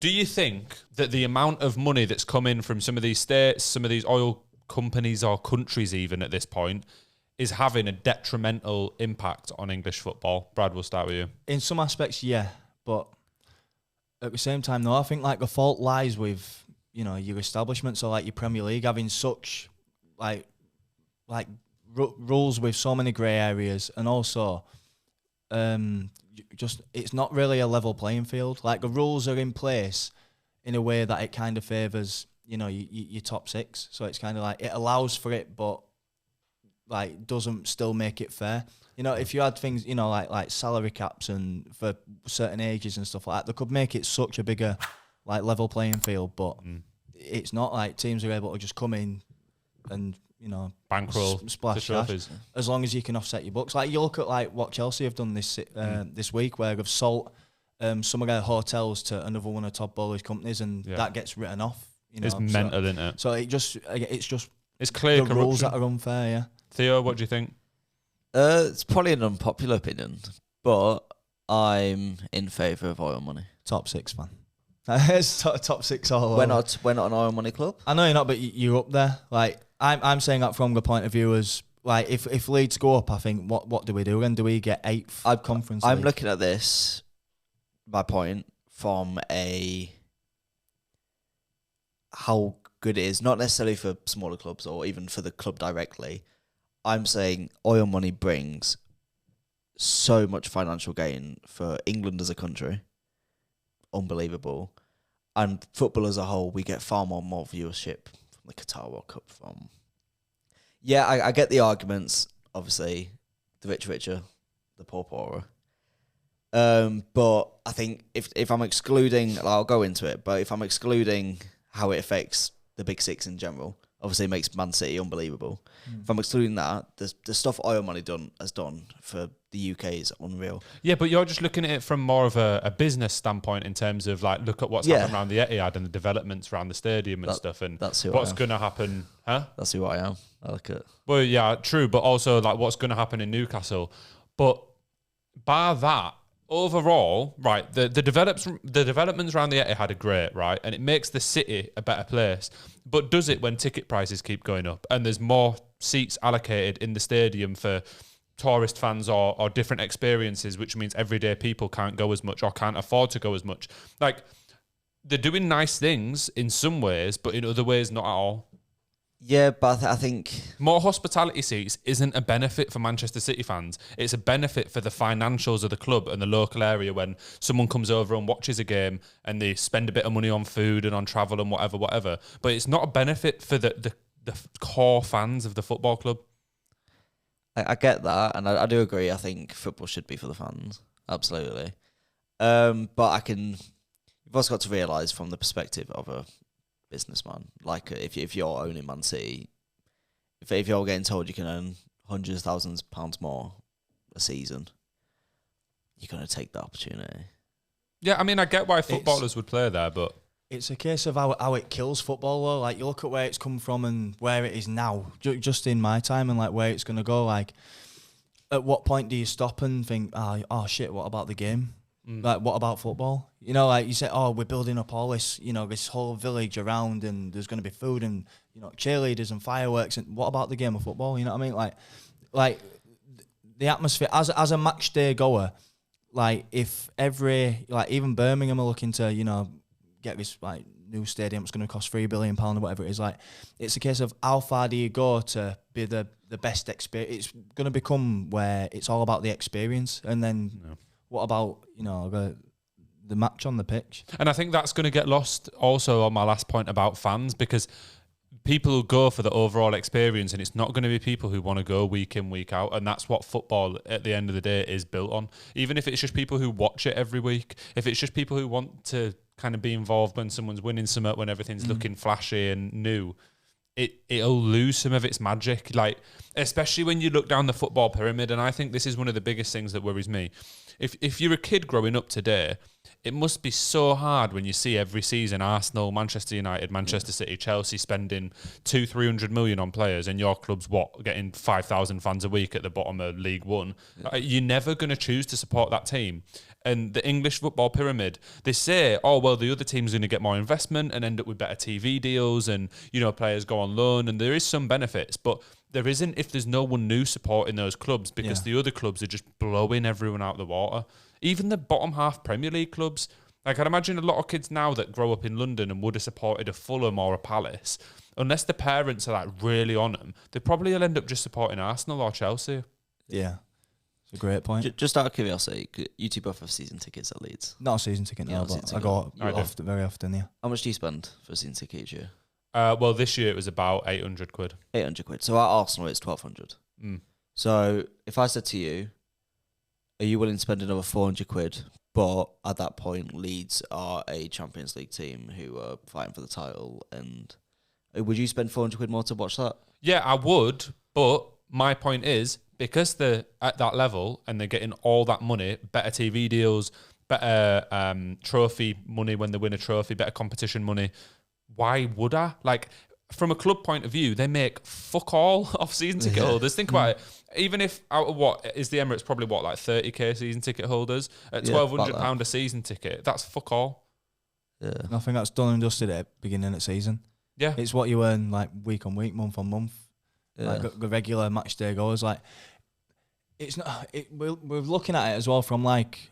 Do you think that the amount of money that's come in from some of these states, some of these oil companies or countries even at this point, is having a detrimental impact on English football? Brad, we'll start with you. In some aspects, yeah, but at the same time, though, I think like the fault lies with your establishment. So like your Premier League having such like rules with so many grey areas, and also just it's not really a level playing field. Like the rules are in place in a way that it kind of favours your top six. So it's kind of like it allows for it, but like doesn't still make it fair. If you had things, like salary caps and for certain ages and stuff like that, they could make it such a bigger like level playing field. But it's not like teams are able to just come in and bankroll splash cash, as long as you can offset your books. Like you look at like what Chelsea have done this week, where they've sold some of their hotels to another one of Todd Bowley's companies, and that gets written off. It's mental, isn't it? So it's clear the corruption. Rules that are unfair. Yeah. Theo, what do you think? It's probably an unpopular opinion, but I'm in favour of oil money. Top six fan. It's top six all We're over. not an oil money club. I know you're not, but you're up there. Like I'm saying that from the point of view as like if Leeds go up, I think what do we do? And do we get 8th conference? I'm league? looking at this. My point from how good it is, not necessarily for smaller clubs or even for the club directly. I'm saying oil money brings so much financial gain for England as a country. Unbelievable. And football as a whole, we get far more viewership from the Qatar World Cup from. Yeah, I get the arguments. Obviously, the rich richer, the poor poorer. But I think if I'm excluding, I'll go into it, but if I'm excluding how it affects the big six in general, obviously it makes Man City unbelievable. If I'm excluding that, the stuff oil money has done for the UK is unreal. Yeah, but you're just looking at it from more of a business standpoint in terms of like, look at what's happening around the Etihad and the developments around the stadium and stuff, and what's going to happen. Huh? That's who I am. I like it. Well, yeah, true, but also like what's going to happen in Newcastle. But bar that, overall, right, the developments around the Etihad are great, right, and it makes the city a better place. But does it when ticket prices keep going up and there's more seats allocated in the stadium for tourist fans or different experiences, which means everyday people can't go as much or can't afford to go as much? Like, they're doing nice things in some ways, but in other ways not at all. Yeah, but I think more hospitality seats isn't a benefit for Manchester City fans. It's a benefit for the financials of the club and the local area when someone comes over and watches a game and they spend a bit of money on food and on travel and whatever. But it's not a benefit for the core fans of the football club. I get that, and I do agree. I think football should be for the fans, absolutely. But you've also got to realise from the perspective of a businessman, like if you're owning Man City, if you're getting told you can earn hundreds of thousands of pounds more a season, you're going to take that opportunity. Yeah, I mean, I get why footballers would play there, but it's a case of how it kills football, though. Like, you look at where it's come from and where it is now, just in my time, and like where it's going to go. Like, at what point do you stop and think, oh shit, what about the game? Like, what about football? Like you say, we're building up all this, this whole village around, and there's going to be food and, cheerleaders and fireworks. And what about the game of football? You know what I mean? Like the atmosphere as a match day goer. Like, if even Birmingham are looking to, get this like new stadium, it's going to cost £3 billion or whatever it is. Like, it's a case of how far do you go to be the best experience? It's going to become where it's all about the experience, and then. No. What about, the match on the pitch? And I think that's going to get lost also on my last point about fans, because people who go for the overall experience, and it's not going to be people who want to go week in, week out. And that's what football at the end of the day is built on. Even if it's just people who watch it every week, if it's just people who want to kind of be involved when someone's winning something, when everything's looking flashy and new, it'll lose some of its magic. Like, especially when you look down the football pyramid, and I think this is one of the biggest things that worries me. If you're a kid growing up today, it must be so hard when you see every season Arsenal, Manchester United, Manchester City, Chelsea spending 200-300 million on players, and your club's getting 5,000 fans a week at the bottom of League One. You're never going to choose to support that team. And the English football pyramid, they say, oh, well, the other team's going to get more investment and end up with better TV deals, and, players go on loan, and there is some benefits, but there isn't if there's no one new supporting those clubs, because the other clubs are just blowing everyone out the water. Even the bottom half Premier League clubs, like I'd imagine a lot of kids now that grow up in London and would have supported a Fulham or a Palace, unless the parents are like really on them, they probably will end up just supporting Arsenal or Chelsea. Yeah. It's a great point. Just out of curiosity, you two both have season tickets at Leeds. Not a season ticket, no, but I go very often, yeah. How much do you spend for a season ticket each year? Well, this year it was about 800 quid. 800 quid. So at Arsenal, it's 1,200. So if I said to you, are you willing to spend another 400 quid? But at that point, Leeds are a Champions League team who are fighting for the title. And would you spend 400 quid more to watch that? Yeah, I would. But my point is, because they're at that level and they're getting all that money, better TV deals, better trophy money when they win a trophy, better competition money, why would I? Like, from a club point of view, they make fuck all off season ticket holders. Think about it. Even if out of what is the Emirates, probably like 30k season ticket holders at £1,200 a season ticket. That's fuck all. Yeah, I think that's done and dusted at the beginning of season. Yeah, it's what you earn like week on week, month on month. Yeah. Like the regular match day goes. Like, it's not. We're looking at it as well from like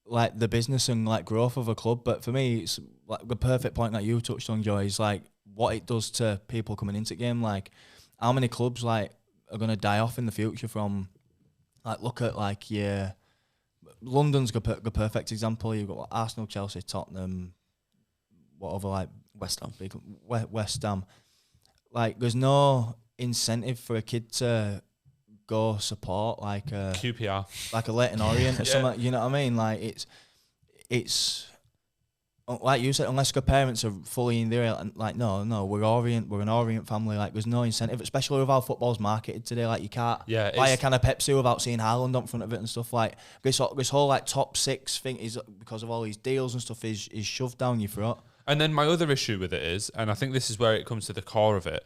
the business and like growth of a club. But for me, it's like the perfect point that you touched on, Joy, is like what it does to people coming into the game. Like, how many clubs like are going to die off in the future from, like, look at like London's the perfect example. You've got like, Arsenal, Chelsea, Tottenham, whatever, like West Ham. West Ham. Like, there's no incentive for a kid to go support like a QPR, like a Leighton Orient or something. You know what I mean? Like, it's like you said, unless the parents are fully in there, and like no, we're an Orient family. Like, there's no incentive, especially with how football's marketed today. Like, you can't buy a can of Pepsi without seeing Haaland on front of it and stuff. Like, this whole like top six thing is, because of all these deals and stuff, is shoved down your throat. And then my other issue with it is, and I think this is where it comes to the core of it,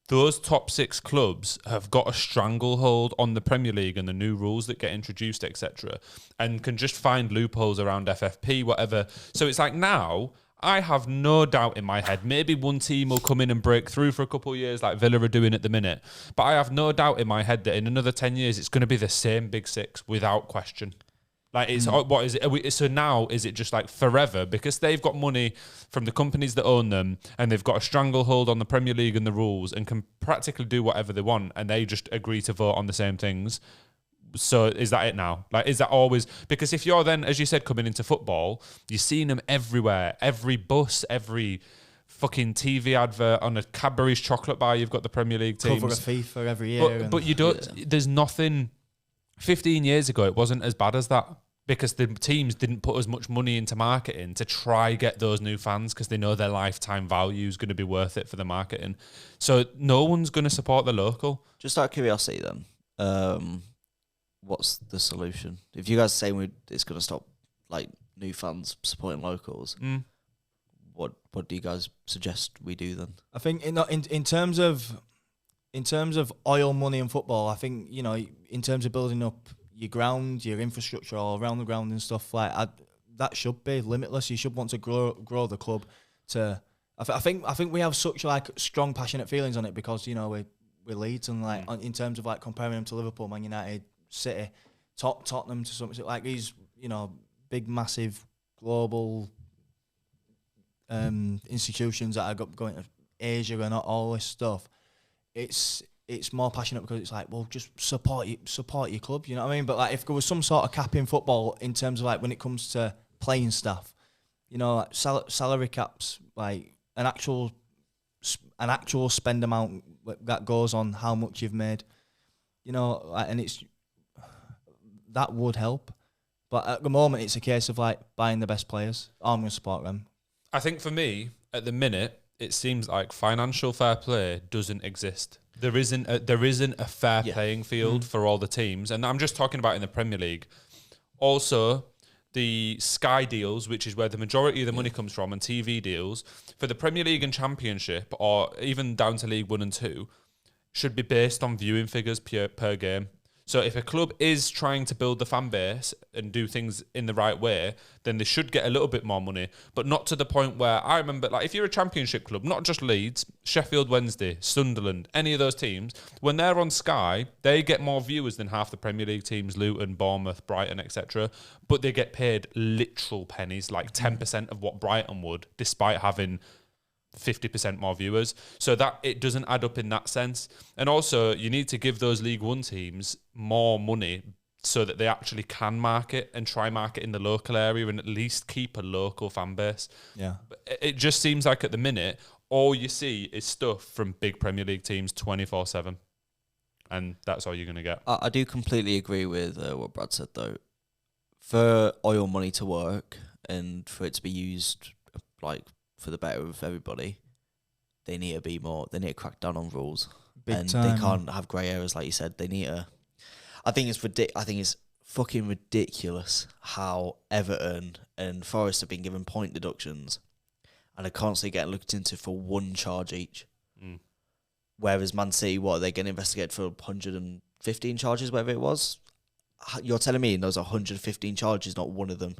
those top six clubs have got a stranglehold on the Premier League and the new rules that get introduced, etc., and can just find loopholes around FFP, whatever. So it's like, now I have no doubt in my head, maybe one team will come in and break through for a couple of years like Villa are doing at the minute, but I have no doubt in my head that in another 10 years it's going to be the same big six without question. Like, it's what is it? So now is it just like forever because they've got money from the companies that own them, and they've got a stranglehold on the Premier League and the rules, and can practically do whatever they want, and they just agree to vote on the same things. So is that it now? Like, is that always? Because if you're then, as you said, coming into football, you're seeing them everywhere, every bus, every fucking TV advert on a Cadbury's chocolate bar. You've got the Premier League teams. Cover a FIFA every year, but you don't. Yeah. There's nothing. 15 years ago, it wasn't as bad as that, because the teams didn't put as much money into marketing to try get those new fans, because they know their lifetime value is going to be worth it for the marketing. So no one's going to support the local. Just out of curiosity then, what's the solution? If you guys are saying it's going to stop like new fans supporting locals, what do you guys suggest we do then? I think in terms of oil money and football, I think, in terms of building up your ground, your infrastructure all around the ground and stuff, like that should be limitless. You should want to grow the club to. I think we have such like strong, passionate feelings on it because we're Leeds, and like in terms of like comparing them to Liverpool, Man United, City, Tottenham to something like these, big, massive, global institutions that are going to Asia and all this stuff. It's more passionate because it's like, well, just support your club, you know what I mean? But like, if there was some sort of cap in football in terms of like when it comes to playing staff, like salary caps, like an actual spend amount that goes on how much you've made, and that would help. But at the moment, it's a case of like buying the best players. I'm going to support them. I think for me, at the minute, it seems like financial fair play doesn't exist. There isn't a fair playing field for all the teams, and I'm just talking about in the Premier League. Also, the Sky deals, which is where the majority of the money comes from, and TV deals for the Premier League and Championship, or even down to League 1 and 2, should be based on viewing figures per game. So if a club is trying to build the fan base and do things in the right way, then they should get a little bit more money, but not to the point where I remember, like, if you're a Championship club, not just Leeds, Sheffield Wednesday, Sunderland, any of those teams, when they're on Sky, they get more viewers than half the Premier League teams, Luton, Bournemouth, Brighton, etc. But they get paid literal pennies, like 10% of what Brighton would, despite having 50% more viewers. So that it doesn't add up in that sense. And also you need to give those League One teams more money so that they actually can market and try market in the local area and at least keep a local fan base. Yeah. But it just seems like at the minute, all you see is stuff from big Premier League teams 24/7. And that's all you're going to get. I do completely agree with what Brad said, though. For oil money to work and for it to be used, like, for the better of everybody, they need to be more. They need to crack down on rules, Big they time. can't have grey areas, like you said. They need to. I think it's fucking ridiculous how Everton and Forest have been given point deductions, and are constantly getting looked into for one charge each. Whereas Man City, what, are they getting investigated for 115 charges, whatever it was? You're telling me those 115 charges, not one of them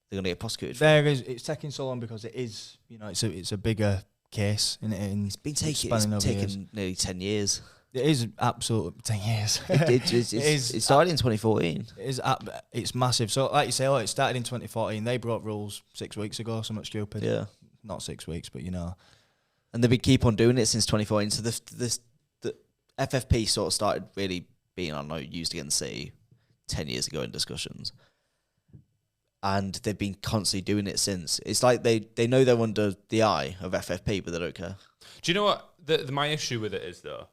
they're going to get prosecuted for? It's taking so long because it is, it's a bigger case. It's been taking nearly 10 years. It is absolutely 10 years. It started in 2014. It's massive. So, like you say, it started in 2014. They broke rules 6 weeks ago, something stupid. Yeah. Not 6 weeks, but And they've been keep on doing it since 2014. So the FFP sort of started really being, used against City 10 years ago in discussions. And they've been constantly doing it since. It's like they know they're under the eye of FFP, but they don't care. Do you know what my issue with it is, though?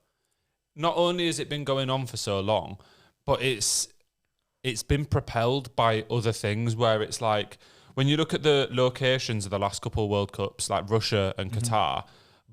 Not only has it been going on for so long, but it's been propelled by other things where it's like, when you look at the locations of the last couple of World Cups, like Russia and Qatar,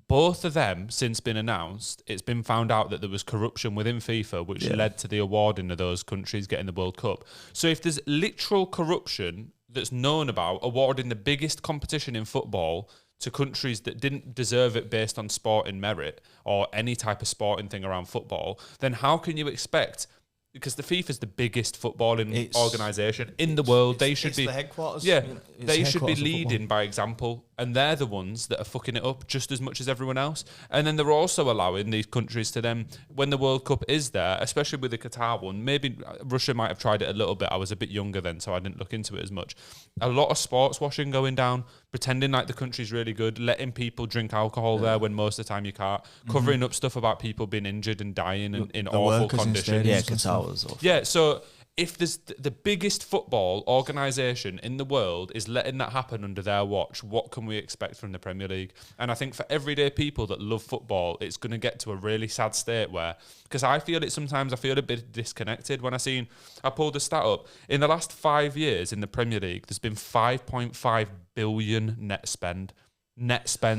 both of them, since been announced, it's been found out that there was corruption within FIFA, which led to the awarding of those countries getting the World Cup. So if there's literal corruption that's known about, awarding the biggest competition in football to countries that didn't deserve it based on sporting merit or any type of sporting thing around football, then how can you expect... Because the FIFA is the biggest footballing organisation in the world. They should be the headquarters. Yeah, they should be headquarters of leading by example, and they're the ones that are fucking it up just as much as everyone else. And then they're also allowing these countries to then, when the World Cup is there, especially with the Qatar one, maybe Russia might have tried it a little bit. I was a bit younger then, so I didn't look into it as much. A lot of sports washing going down, pretending like the country's really good, letting people drink alcohol there when most of the time you can't, covering up stuff about people being injured and dying in awful conditions. Yeah, Qatar was awful. Yeah, so if there's the biggest football organisation in the world is letting that happen under their watch, what can we expect from the Premier League? And I think for everyday people that love football, it's going to get to a really sad state where, because I feel a bit disconnected when I pulled the stat up. In the last 5 years in the Premier League, there's been 5.5 billion net spend.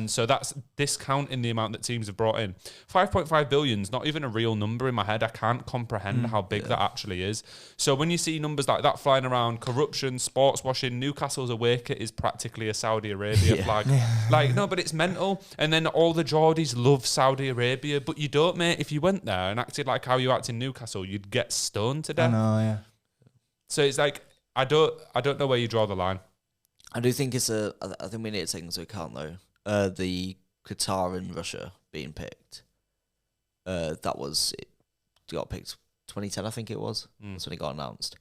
So that's discounting the amount that teams have brought in. 5.5 billion is not even a real number in my head. I can't comprehend how big that actually is. So when you see numbers like that flying around, corruption, sports washing, Newcastle's away kit is practically a Saudi Arabia flag. Like, no, but it's mental. And then all the Geordies love Saudi Arabia, but you don't, mate. If you went there and acted like how you act in Newcastle, you'd get stoned to death. I know, yeah. So it's like, I don't know where you draw the line. I do think I think we need to take into account, though, the Qatar and Russia being picked. It got picked 2010, I think it was. That's when it got announced.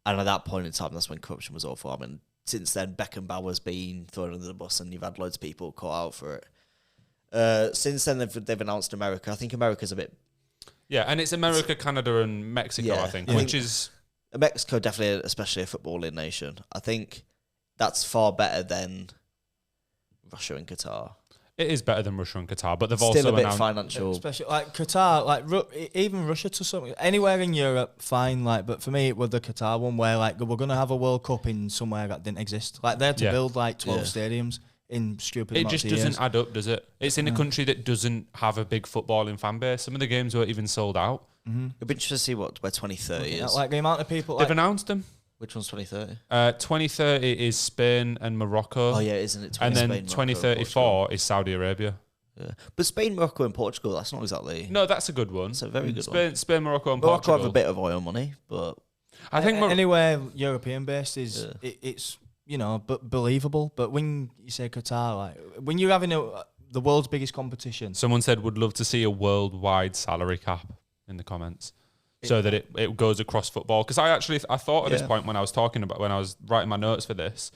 And at that point in time, that's when corruption was awful. I mean, since then, Beckenbauer's been thrown under the bus and you've had loads of people caught out for it. Since then, they've announced America. I think America's a bit... Yeah, and it's America, Canada, and Mexico, I think, which is... Mexico, definitely, especially a footballing nation. I think... That's far better than Russia and Qatar. It is better than Russia and Qatar, but they've Still also a bit announced... financial. Especially like Qatar, like even Russia to some anywhere in Europe, fine. Like, but for me, it was the Qatar one where like we're gonna have a World Cup in somewhere that didn't exist. Like they had to build like 12 stadiums in stupid. It just doesn't years. add up, does it? It's in a country that doesn't have a big footballing fan base. Some of the games weren't even sold out. It'd be interesting to see where 2030 is. Like the amount of people They've announced them. Which one's 2030? 2030 is Spain and Morocco. Oh yeah, isn't it? And then Spain, Morocco, 2034 is Saudi Arabia. Yeah. But Spain, Morocco, and Portugal, that's not exactly. No, that's a good one. That's a very good one. Spain, Morocco, and Morocco Portugal have a bit of oil money, but I think anywhere European based is it's but believable. But when you say Qatar, like when you're having the world's biggest competition, someone said would love to see a worldwide salary cap in the comments. So that it goes across football. Because I thought at this point when I was writing my notes for this,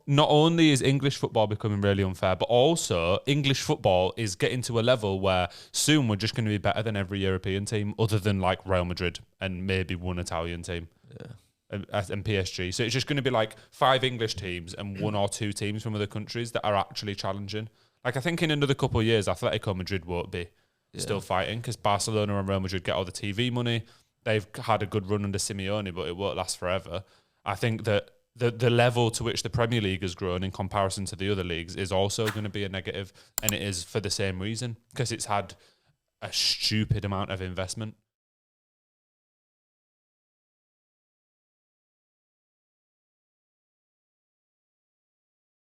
not only is English football becoming really unfair, but also English football is getting to a level where soon we're just going to be better than every European team other than like Real Madrid and maybe one Italian team. And PSG. So it's just going to be like 5 English teams and 1 or 2 teams from other countries that are actually challenging. Like I think in another couple of years, Atletico Madrid won't be still fighting because Barcelona and Real Madrid get all the TV money. They've had a good run under Simeone, but it won't last forever. I think that the level to which the Premier League has grown in comparison to the other leagues is also going to be a negative, and it is for the same reason, because it's had a stupid amount of investment.